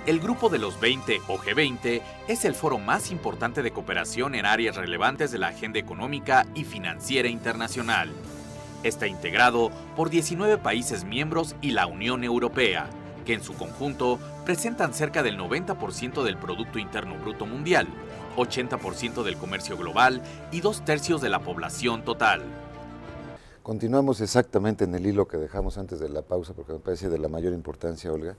El Grupo de los 20 o G20 es el foro más importante de cooperación en áreas relevantes de la agenda económica y financiera internacional. Está integrado por 19 países miembros y la Unión Europea, que en su conjunto presentan cerca del 90% del Producto Interno Bruto Mundial, 80% del comercio global y 2/3 de la población total. Continuamos exactamente en el hilo que dejamos antes de la pausa, porque me parece de la mayor importancia, Olga.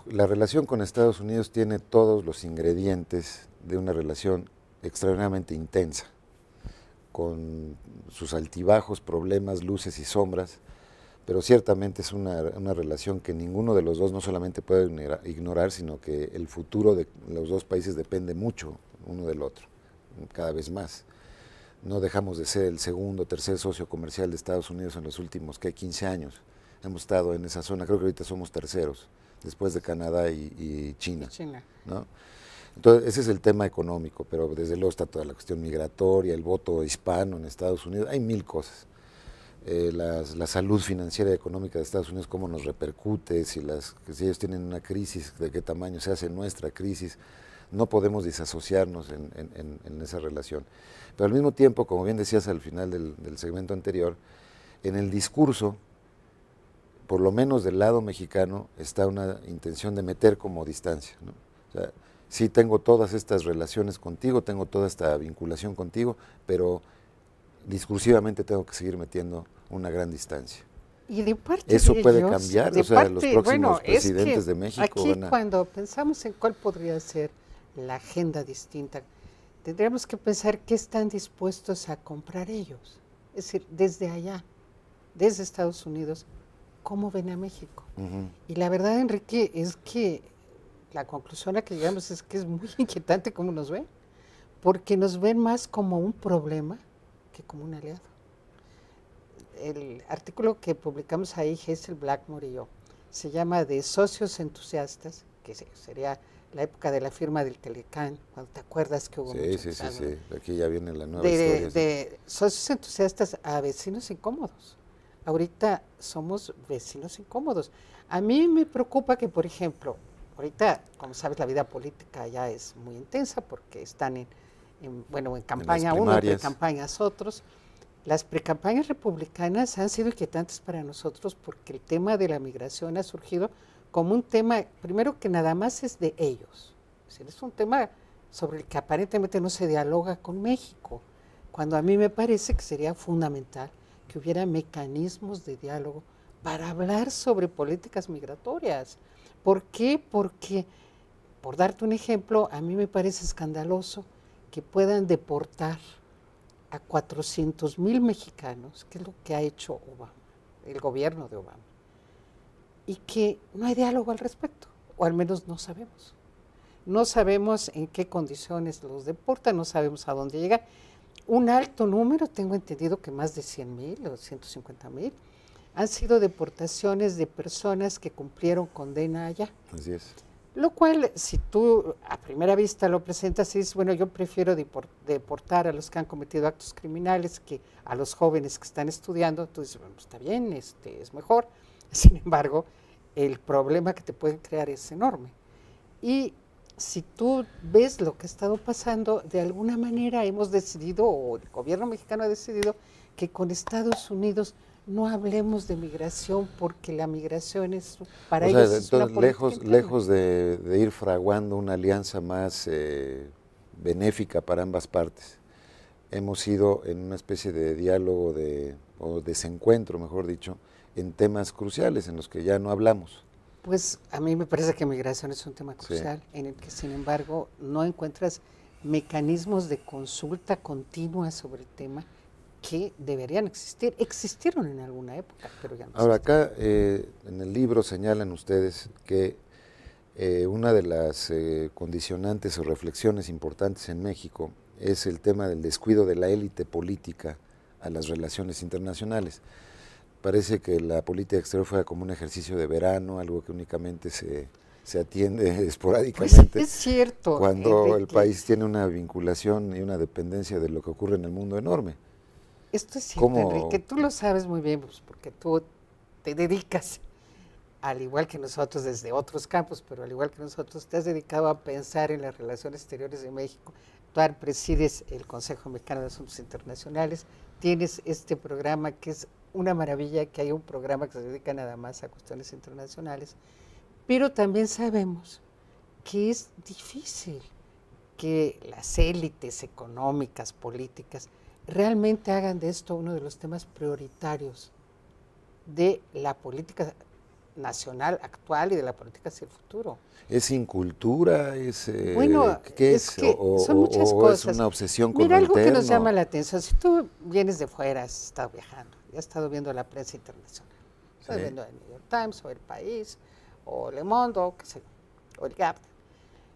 La relación con Estados Unidos tiene todos los ingredientes de una relación extraordinariamente intensa, con sus altibajos, problemas, luces y sombras, pero ciertamente es una relación que ninguno de los dos no solamente puede ignorar, sino que el futuro de los dos países depende mucho uno del otro, cada vez más. No dejamos de ser el segundo o tercer socio comercial de Estados Unidos en los últimos 15 años. Hemos estado en esa zona, creo que ahorita somos terceros, después de Canadá y China. ¿No? Entonces, ese es el tema económico, pero desde luego está toda la cuestión migratoria, el voto hispano en Estados Unidos, hay mil cosas. La salud financiera y económica de Estados Unidos, cómo nos repercute, si ellos tienen una crisis, de qué tamaño se hace nuestra crisis. No podemos disasociarnos en esa relación. Pero al mismo tiempo, como bien decías al final del segmento anterior, en el discurso, por lo menos del lado mexicano, está una intención de meter como distancia, ¿no? O sea, sí tengo todas estas relaciones contigo, tengo toda esta vinculación contigo, pero discursivamente tengo que seguir metiendo una gran distancia. Y de parte ¿Eso de puede ellos, cambiar? De O sea, parte, los próximos presidentes es que de México aquí van a... cuando pensamos en cuál podría ser la agenda distinta, tendríamos que pensar qué están dispuestos a comprar ellos. Es decir, desde allá, desde Estados Unidos, ¿cómo ven a México? Y la verdad, Enrique, es que la conclusión a que llegamos es que es muy inquietante cómo nos ven, porque nos ven más como un problema que como un aliado. El artículo que publicamos ahí, Hazel Blackmore y yo, se llama De socios entusiastas, que sería la época de la firma del Telecán, cuando te acuerdas que hubo Sí, aquí ya viene la nueva historia. De socios entusiastas a vecinos incómodos. Ahorita somos vecinos incómodos. A mí me preocupa que, por ejemplo, ahorita, como sabes, la vida política ya es muy intensa porque están en campaña uno, en precampañas otros. Las precampañas republicanas han sido inquietantes para nosotros porque el tema de la migración ha surgido como un tema, primero que nada más es de ellos. Es decir, es un tema sobre el que aparentemente no se dialoga con México, cuando a mí me parece que sería fundamental que hubiera mecanismos de diálogo para hablar sobre políticas migratorias. ¿Por qué? Porque, por darte un ejemplo, a mí me parece escandaloso que puedan deportar a 400,000 mexicanos, que es lo que ha hecho Obama, el gobierno de Obama, y que no hay diálogo al respecto, o al menos no sabemos. No sabemos en qué condiciones los deportan, no sabemos a dónde llegan. Un alto número, tengo entendido que más de 100,000 o 150,000, han sido deportaciones de personas que cumplieron condena allá. Así es. Lo cual, si tú a primera vista lo presentas y dices, bueno, yo prefiero deportar a los que han cometido actos criminales que a los jóvenes que están estudiando, tú dices, bueno, está bien, es mejor. Sin embargo, el problema que te pueden crear es enorme. Y si tú ves lo que ha estado pasando, de alguna manera hemos decidido, o el gobierno mexicano ha decidido, que con Estados Unidos no hablemos de migración porque la migración es para ellos es una política lejos de ir fraguando una alianza más benéfica para ambas partes. Hemos ido en una especie de diálogo o desencuentro, mejor dicho, en temas cruciales en los que ya no hablamos. Pues a mí me parece que migración es un tema crucial, en el que sin embargo no encuentras mecanismos de consulta continua sobre el tema que deberían existir. Existieron en alguna época, pero ya no Ahora existen. acá en el libro señalan ustedes que una de las condicionantes o reflexiones importantes en México es el tema del descuido de la élite política a las relaciones internacionales. Parece que la política exterior fue como un ejercicio de verano, algo que únicamente se atiende esporádicamente. Pues es cierto. Cuando el país tiene una vinculación y una dependencia de lo que ocurre en el mundo enorme. Esto es cierto, Enrique, tú lo sabes muy bien, pues, porque tú te dedicas al igual que nosotros desde otros campos, pero al igual que nosotros, te has dedicado a pensar en las relaciones exteriores de México. Tú presides el Consejo Mexicano de Asuntos Internacionales, tienes este programa que es una maravilla, que hay un programa que se dedica nada más a cuestiones internacionales, pero también sabemos que es difícil que las élites económicas, políticas, realmente hagan de esto uno de los temas prioritarios de la política nacional actual y de la política hacia el futuro. ¿Es incultura? Bueno, ¿qué es que son muchas cosas. ¿Es una obsesión con Mira, lo algo que nos interno? llama la atención, si tú vienes de fuera, has estado viajando, y has estado viendo la prensa internacional, estás Sí. viendo el New York Times, o El País, o Le Monde, o, qué sé, o El Gap.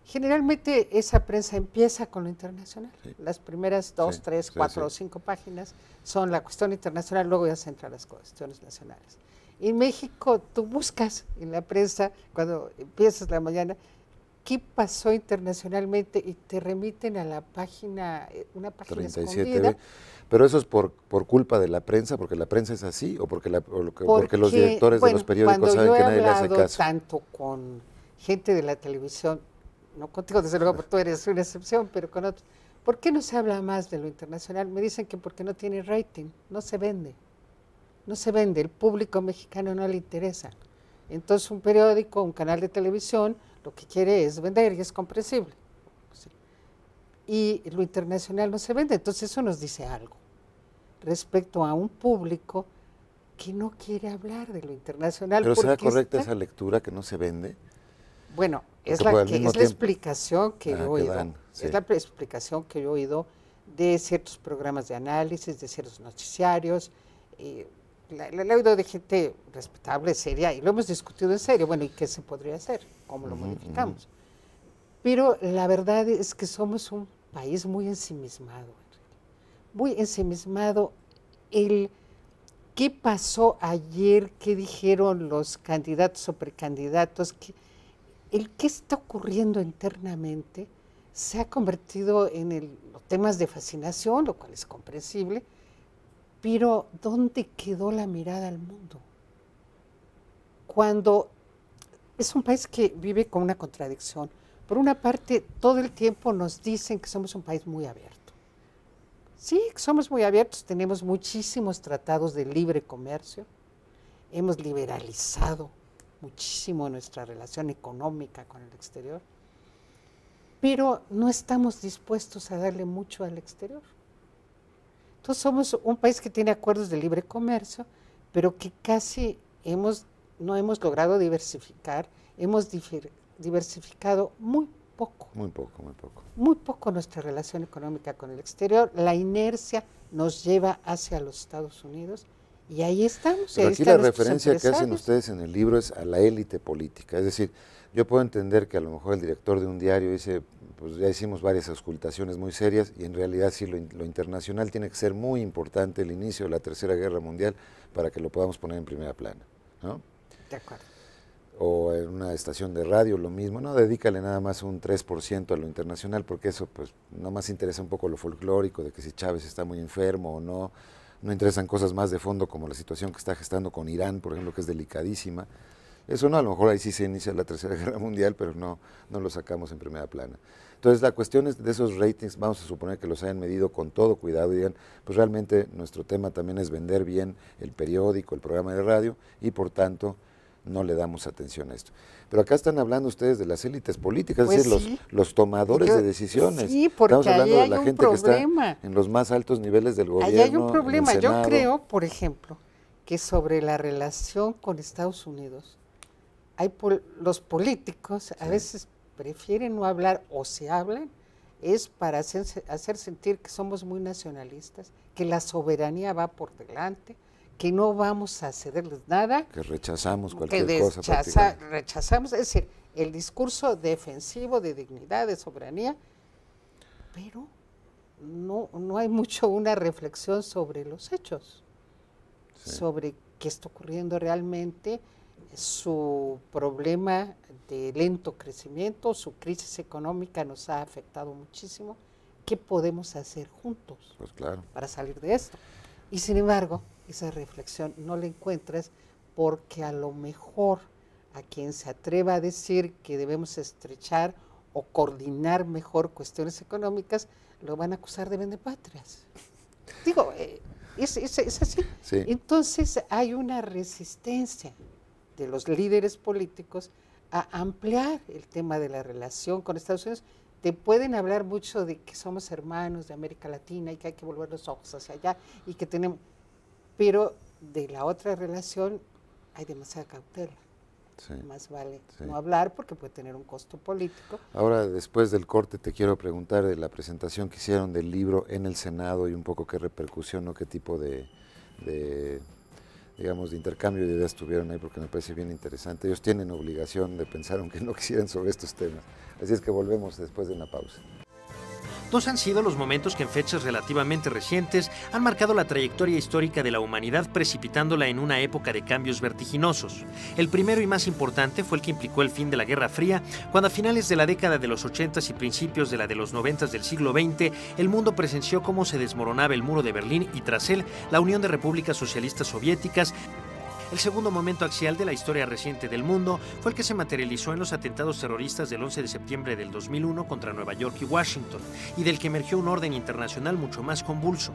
Generalmente esa prensa empieza con lo internacional. Sí. Las primeras 2, Sí, 3, sí, 4 o sí. 5 páginas son la cuestión internacional, luego ya se entra a las cuestiones nacionales. En México tú buscas en la prensa, cuando empiezas la mañana, qué pasó internacionalmente y te remiten a la página, una página 37B. escondida. Pero eso es por culpa de la prensa, porque la prensa es así, o porque los directores de los periódicos cuando saben yo he que nadie le hace hablado caso. tanto con gente de la televisión, no contigo desde luego, porque tú eres una excepción, pero con otros, ¿por qué no se habla más de lo internacional? Me dicen que porque no tiene rating, no se vende. No se vende, el público mexicano no le interesa. Entonces un periódico, un canal de televisión, lo que quiere es vender y es comprensible. Sí. Y lo internacional no se vende, entonces eso nos dice algo respecto a un público que no quiere hablar de lo internacional. Pero ¿será porque correcta esa lectura que no se vende? Bueno, es Porque, pues, al la mismo es la tiempo- explicación que yo he que oído. dan, sí. Es la explicación que yo he oído de ciertos programas de análisis, de ciertos noticiarios. La he oído de gente respetable, seria, y lo hemos discutido en serio. Bueno, ¿y qué se podría hacer? ¿Cómo lo modificamos? Pero la verdad es que somos un país muy ensimismado, muy ensimismado. ¿Qué pasó ayer? ¿Qué dijeron los candidatos o precandidatos? ¿Qué está ocurriendo internamente? Se ha convertido en los temas de fascinación, lo cual es comprensible, pero ¿dónde quedó la mirada al mundo? Cuando es un país que vive con una contradicción. Por una parte, todo el tiempo nos dicen que somos un país muy abierto. Sí, somos muy abiertos, tenemos muchísimos tratados de libre comercio, hemos liberalizado muchísimo nuestra relación económica con el exterior, pero no estamos dispuestos a darle mucho al exterior. Entonces somos un país que tiene acuerdos de libre comercio, pero que casi no hemos logrado diversificar, hemos diversificado muy poco. Muy poco, muy poco. Muy poco nuestra relación económica con el exterior. La inercia nos lleva hacia los Estados Unidos y ahí estamos. Pero ahí aquí están la nuestros referencia que hacen empresarios. ustedes en el libro es a la élite política. Es decir, yo puedo entender que a lo mejor el director de un diario dice, pues ya hicimos varias auscultaciones muy serias y en realidad sí lo internacional tiene que ser muy importante, el inicio de la Tercera Guerra Mundial, para que lo podamos poner en primera plana, ¿no? De acuerdo. O en una estación de radio lo mismo, no, dedícale nada más un 3% a lo internacional, porque eso pues nada más interesa un poco lo folclórico, de que si Chávez está muy enfermo o no, no interesan cosas más de fondo como la situación que está gestando con Irán, por ejemplo, que es delicadísima. Eso no, a lo mejor ahí sí se inicia la Tercera Guerra Mundial, pero no lo sacamos en primera plana. Entonces la cuestión es de esos ratings, vamos a suponer que los hayan medido con todo cuidado y digan, pues realmente nuestro tema también es vender bien el periódico, el programa de radio, y por tanto no le damos atención a esto. Pero acá están hablando ustedes de las élites políticas, Pues es decir, sí. los tomadores de decisiones. Sí, porque Estamos hablando ahí de hay la un gente problema. que está en los más altos niveles del gobierno. Ahí hay un en el problema. Yo Senado. creo, por ejemplo, que sobre la relación con Estados Unidos, los políticos a veces prefieren no hablar o se hablan, es para hacer sentir que somos muy nacionalistas, que la soberanía va por delante, que no vamos a cederles nada, Que rechazamos que cualquier cosa. rechazamos, es decir, el discurso defensivo de dignidad, de soberanía, pero no hay mucho una reflexión sobre los hechos, sobre qué está ocurriendo realmente, su problema de lento crecimiento, su crisis económica nos ha afectado muchísimo. ¿Qué podemos hacer juntos Pues claro. para salir de esto? Y sin embargo, esa reflexión no la encuentras porque a lo mejor a quien se atreva a decir que debemos estrechar o coordinar mejor cuestiones económicas, lo van a acusar de vendepatrias. Digo, es así. Sí. Entonces hay una resistencia de los líderes políticos a ampliar el tema de la relación con Estados Unidos. Te pueden hablar mucho de que somos hermanos de América Latina y que hay que volver los ojos hacia allá y que tenemos, pero de la otra relación hay demasiada cautela. Sí. Más vale Sí. no hablar porque puede tener un costo político. Ahora, después del corte, te quiero preguntar de la presentación que hicieron del libro en el Senado y un poco qué repercusión o qué tipo de digamos, de intercambio de ideas tuvieron ahí, porque me parece bien interesante. Ellos tienen obligación de pensar, aunque no quisieran, sobre estos temas. Así es que volvemos después de una pausa. Dos han sido los momentos que en fechas relativamente recientes han marcado la trayectoria histórica de la humanidad, precipitándola en una época de cambios vertiginosos. El primero y más importante fue el que implicó el fin de la Guerra Fría, cuando a finales de la década de los 80s y principios de la de los 90s del siglo XX, el mundo presenció cómo se desmoronaba el muro de Berlín y tras él, la Unión de Repúblicas Socialistas Soviéticas. El segundo momento axial de la historia reciente del mundo fue el que se materializó en los atentados terroristas del 11 de septiembre del 2001 contra Nueva York y Washington, y del que emergió un orden internacional mucho más convulso.